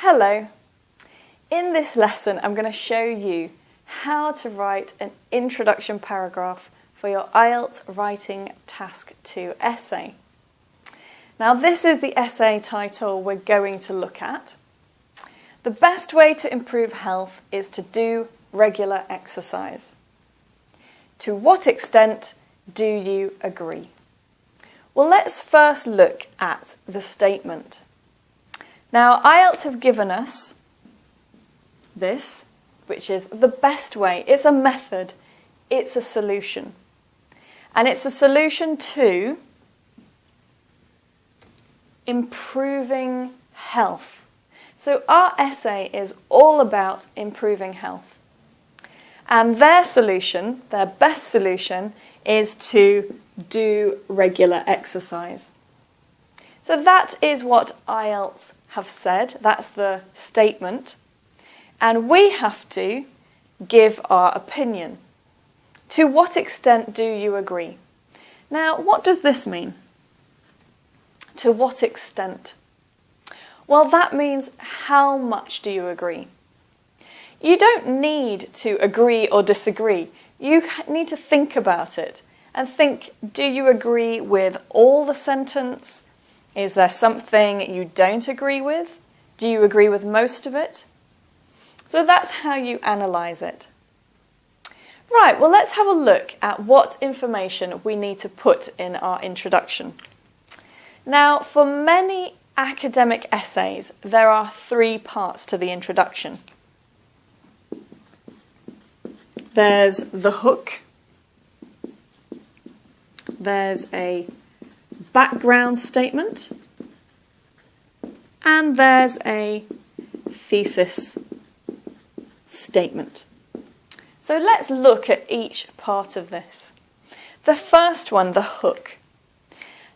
Hello. In this lesson, I'm going to show you how to write an introduction paragraph for your IELTS Writing Task 2 essay. Now, this is the essay title we're going to look at. The best way to improve health is to do regular exercise. To what extent do you agree? Well, let's first look at the statement. Now, IELTS have given us this, which is the best way. It's a method. It's a solution. And it's a solution to improving health. So our essay is all about improving health. And their solution, their best solution, is to do regular exercise. So that is what IELTS have said. That's the statement. And we have to give our opinion. To what extent do you agree? Now, what does this mean? To what extent? Well, that means how much do you agree? You don't need to agree or disagree. You need to think about it and think, do you agree with all the sentence? Is there something you don't agree with? Do you agree with most of it? So that's how you analyse it. Right, well, let's have a look at what information we need to put in our introduction. Now, for many academic essays, there are 3 parts to the introduction. There's the hook. There's a background statement. And there's a thesis statement. So let's look at each part of this. The first one, the hook.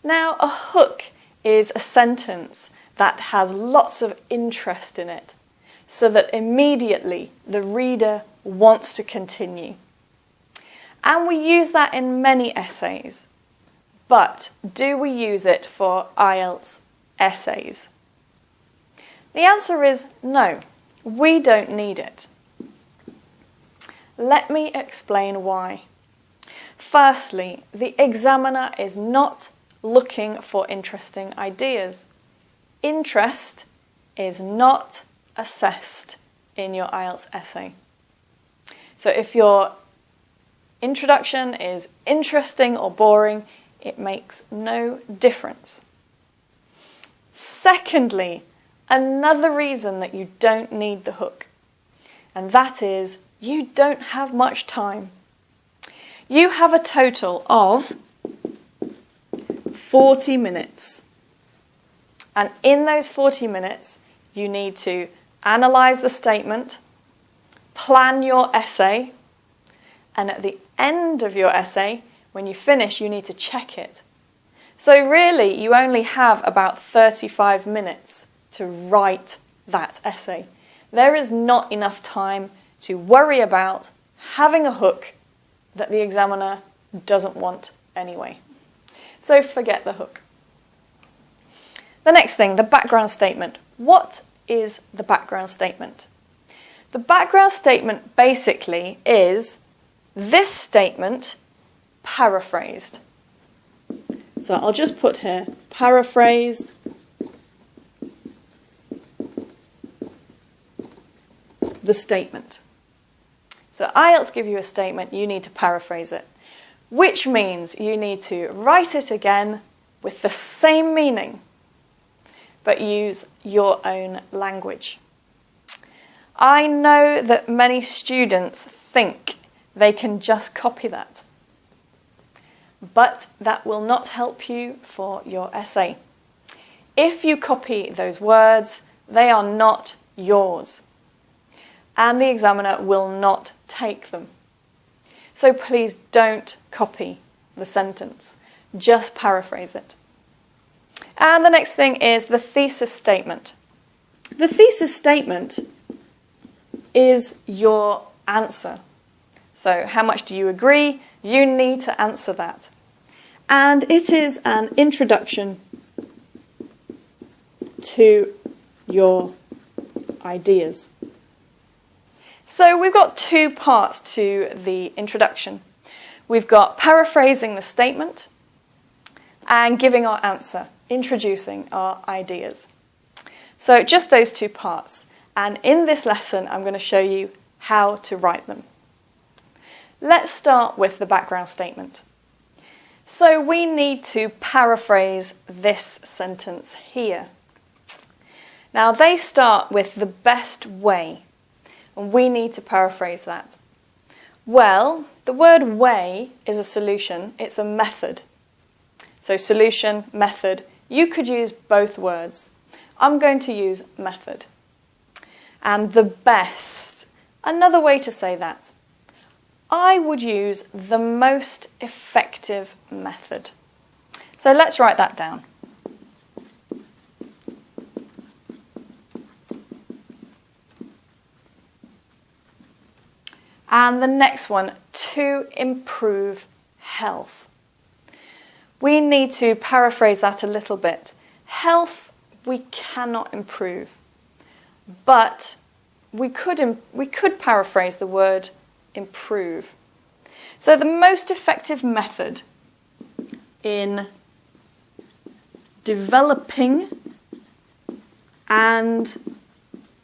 Now, a hook is a sentence that has lots of interest in it, so that immediately the reader wants to continue. And we use that in many essays. But do we use it for IELTS essays? The answer is no, we don't need it. Let me explain why. Firstly, the examiner is not looking for interesting ideas. Interest is not assessed in your IELTS essay. So if your introduction is interesting or boring, it makes no difference. Secondly, another reason that you don't need the hook, and that is you don't have much time. You have a total of 40 minutes. And in those 40 minutes, you need to analyse the statement, plan your essay, and at the end of your essay, when you finish, you need to check it. So really, you only have about 35 minutes to write that essay. There is not enough time to worry about having a hook that the examiner doesn't want anyway. So forget the hook. The next thing, the background statement. What is the background statement? The background statement basically is this statement paraphrased. So I'll just put here, paraphrase the statement. So IELTS give you a statement, you need to paraphrase it, which means you need to write it again with the same meaning, but use your own language. I know that many students think they can just copy that, but that will not help you for your essay. If you copy those words, they are not yours, and the examiner will not take them. So please don't copy the sentence, just paraphrase it. And the next thing is the thesis statement. The thesis statement is your answer. So how much do you agree? You need to answer that. And it is an introduction to your ideas. So we've got two parts to the introduction. We've got paraphrasing the statement and giving our answer, introducing our ideas. So just those two parts. And in this lesson, I'm going to show you how to write them. Let's start with the background statement. So we need to paraphrase this sentence here. Now they start with the best way, and we need to paraphrase that. Well, the word way is a solution, it's a method. So solution, method, you could use both words. I'm going to use method. And the best, another way to say that. I would use the most effective method. So let's write that down. And the next one, to improve health. We need to paraphrase that a little bit. Health, we cannot improve. But we could paraphrase the word improve. So the most effective method in developing and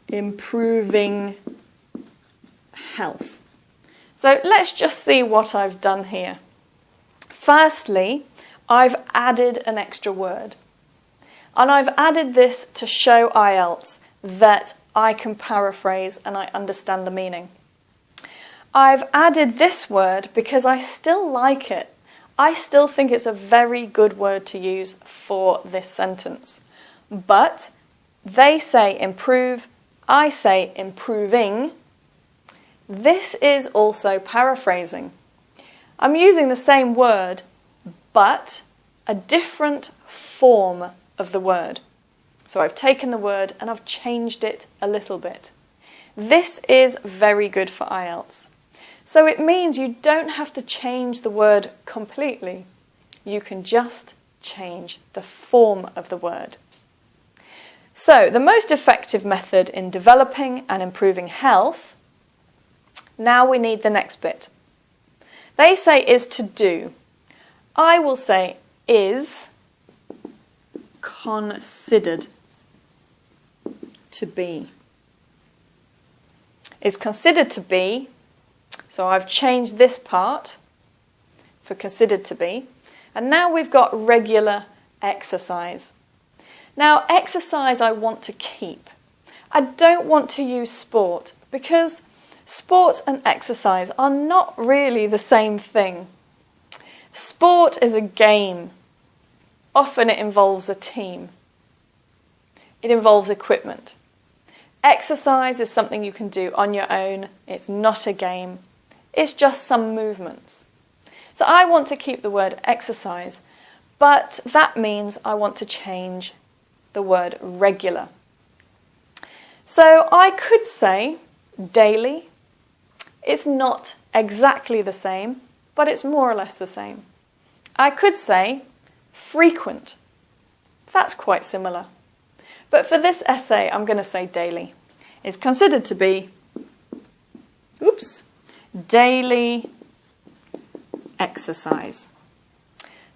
improving health. So let's just see what I've done here. Firstly, I've added an extra word. And I've added this to show IELTS that I can paraphrase and I understand the meaning. I've added this word because I still like it. I still think it's a very good word to use for this sentence. But they say improve, I say improving. This is also paraphrasing. I'm using the same word, but a different form of the word. So I've taken the word and I've changed it a little bit. This is very good for IELTS. So it means you don't have to change the word completely. You can just change the form of the word. So the most effective method in developing and improving health. Now we need the next bit. They say is to do. I will say is considered to be. Is considered to be. So I've changed this part for considered to be. And now we've got regular exercise. Now exercise I want to keep. I don't want to use sport because sport and exercise are not really the same thing. Sport is a game. Often it involves a team. It involves equipment. Exercise is something you can do on your own. It's not a game. It's just some movements. So I want to keep the word exercise, but that means I want to change the word regular. So I could say daily. It's not exactly the same, but it's more or less the same. I could say frequent. That's quite similar. But for this essay, I'm going to say daily. It's considered to be, daily exercise.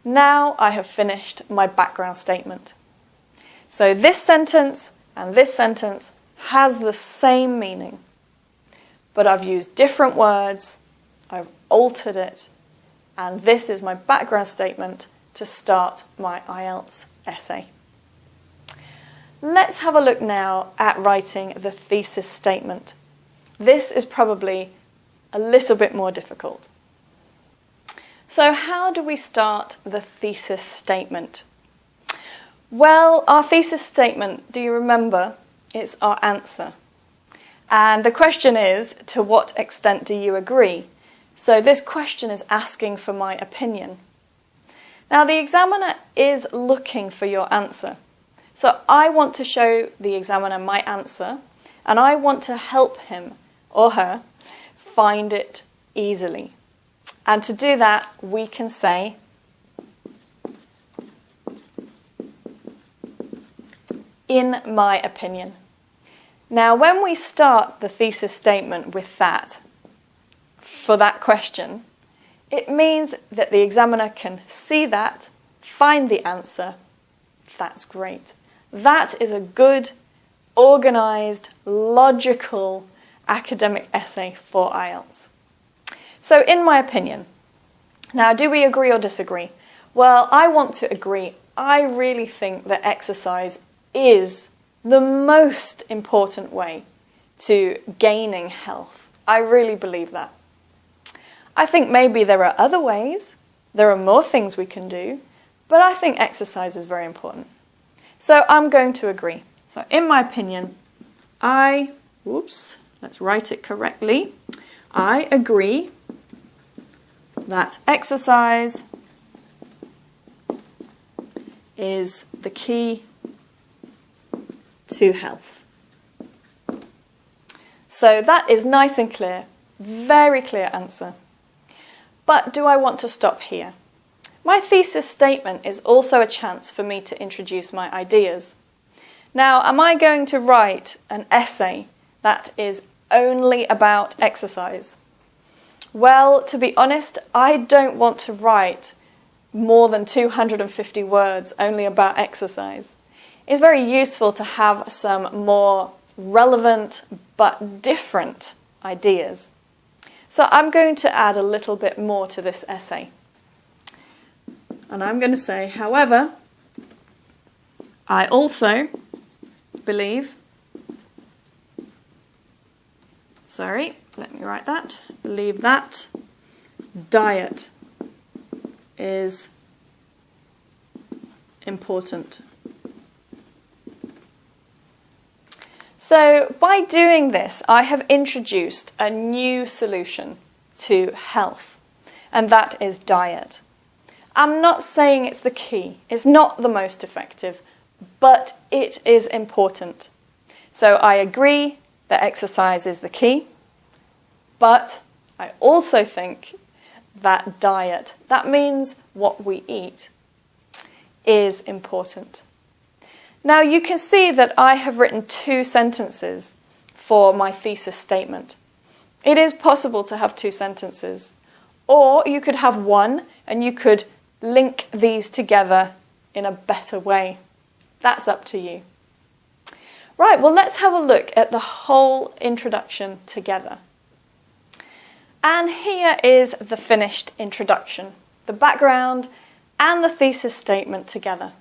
Now I have finished my background statement. So this sentence and this sentence has the same meaning, but I've used different words, I've altered it, and this is my background statement to start my IELTS essay. Let's have a look now at writing the thesis statement. This is probably a little bit more difficult. So how do we start the thesis statement? Well, our thesis statement, do you remember? It's our answer. And the question is, to what extent do you agree? So this question is asking for my opinion. Now the examiner is looking for your answer. So I want to show the examiner my answer, and I want to help him or her find it easily. And to do that, we can say, in my opinion. Now, when we start the thesis statement with that, for that question, it means that the examiner can see that, find the answer. That's great. That is a good, organised, logical academic essay for IELTS. So, in my opinion, now do we agree or disagree? Well, I want to agree. I really think that exercise is the most important way to gaining health. I really believe that. I think maybe there are other ways, there are more things we can do, but I think exercise is very important. So I'm going to agree. So in my opinion, let's write it correctly. I agree that exercise is the key to health. So that is nice and clear, very clear answer. But do I want to stop here? My thesis statement is also a chance for me to introduce my ideas. Now, am I going to write an essay that is only about exercise? Well, to be honest, I don't want to write more than 250 words only about exercise. It's very useful to have some more relevant but different ideas. So I'm going to add a little bit more to this essay. And I'm going to say, however, I also believe, believe that diet is important. So by doing this, I have introduced a new solution to health, and that is diet. I'm not saying it's the key, it's not the most effective, but it is important. So I agree that exercise is the key, but I also think that diet, that means what we eat, is important. Now you can see that I have written 2 sentences for my thesis statement. It is possible to have 2 sentences, or you could have one and you could link these together in a better way. That's up to you. Right, well, let's have a look at the whole introduction together. And here is the finished introduction, the background and the thesis statement together.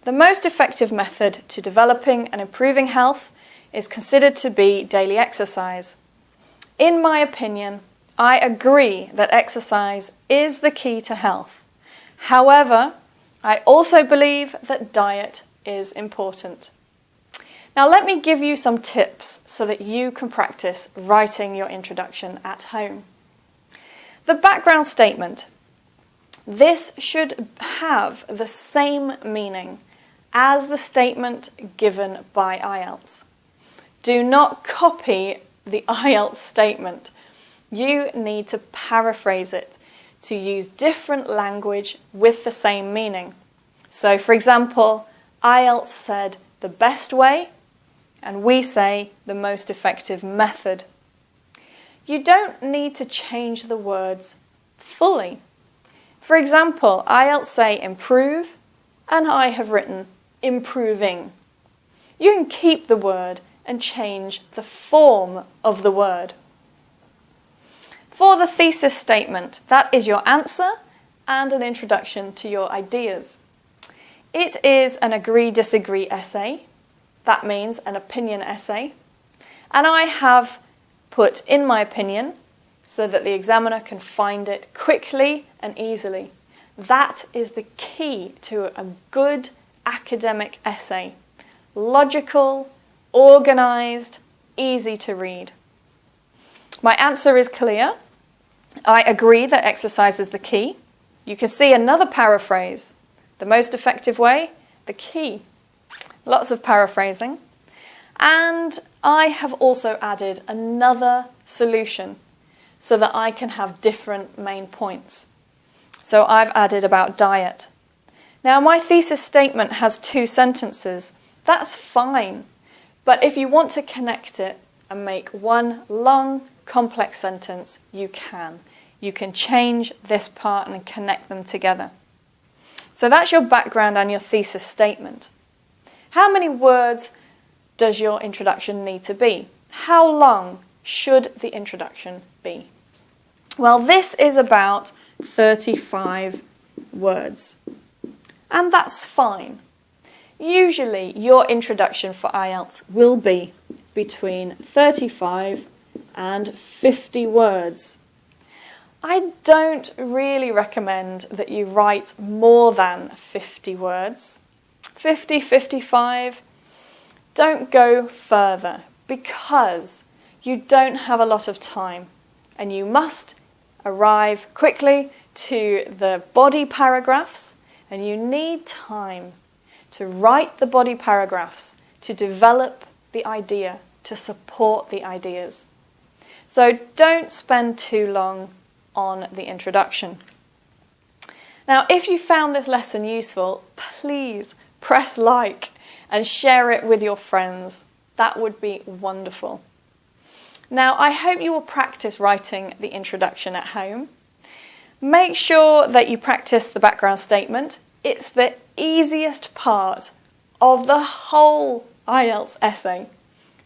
The most effective method to developing and improving health is considered to be daily exercise. In my opinion, I agree that exercise is the key to health. However, I also believe that diet is important. Now let me give you some tips so that you can practice writing your introduction at home. The background statement. This should have the same meaning as the statement given by IELTS. Do not copy the IELTS statement. You need to paraphrase it to use different language with the same meaning. So, for example, IELTS said the best way, and we say the most effective method. You don't need to change the words fully. For example, IELTS say improve, and I have written improving. You can keep the word and change the form of the word. For the thesis statement, that is your answer and an introduction to your ideas. It is an agree-disagree essay. That means an opinion essay. And I have put in my opinion so that the examiner can find it quickly and easily. That is the key to a good academic essay. Logical, organised, easy to read. My answer is clear. I agree that exercise is the key. You can see another paraphrase. The most effective way, the key. Lots of paraphrasing. And I have also added another solution so that I can have different main points. So I've added about diet. Now my thesis statement has 2 sentences. That's fine. But if you want to connect it and make one long, complex sentence, you can. You can change this part and connect them together. So that's your background and your thesis statement. How many words does your introduction need to be? How long should the introduction be? Well, this is about 35 words. And that's fine. Usually, your introduction for IELTS will be between 35 and 50 words. I don't really recommend that you write more than 50 words. 50, 55, don't go further because you don't have a lot of time and you must arrive quickly to the body paragraphs and you need time to write the body paragraphs, to develop the idea, to support the ideas. So don't spend too long on the introduction. Now, if you found this lesson useful, please press like and share it with your friends. That would be wonderful. Now, I hope you will practice writing the introduction at home. Make sure that you practice the background statement. It's the easiest part of the whole IELTS essay.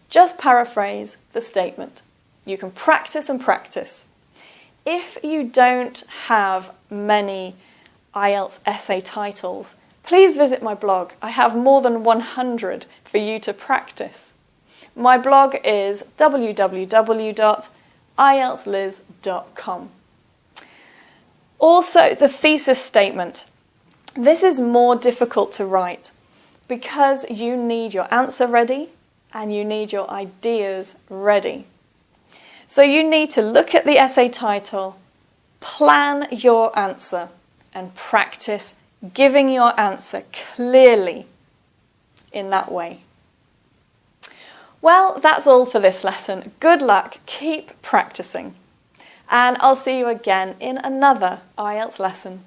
Just paraphrase the statement. You can practice and practice. If you don't have many IELTS essay titles, please visit my blog. I have more than 100 for you to practice. My blog is www.ieltsliz.com. Also, the thesis statement. This is more difficult to write because you need your answer ready and you need your ideas ready. So you need to look at the essay title, plan your answer, and practice giving your answer clearly in that way. Well, that's all for this lesson. Good luck, keep practicing, and I'll see you again in another IELTS lesson.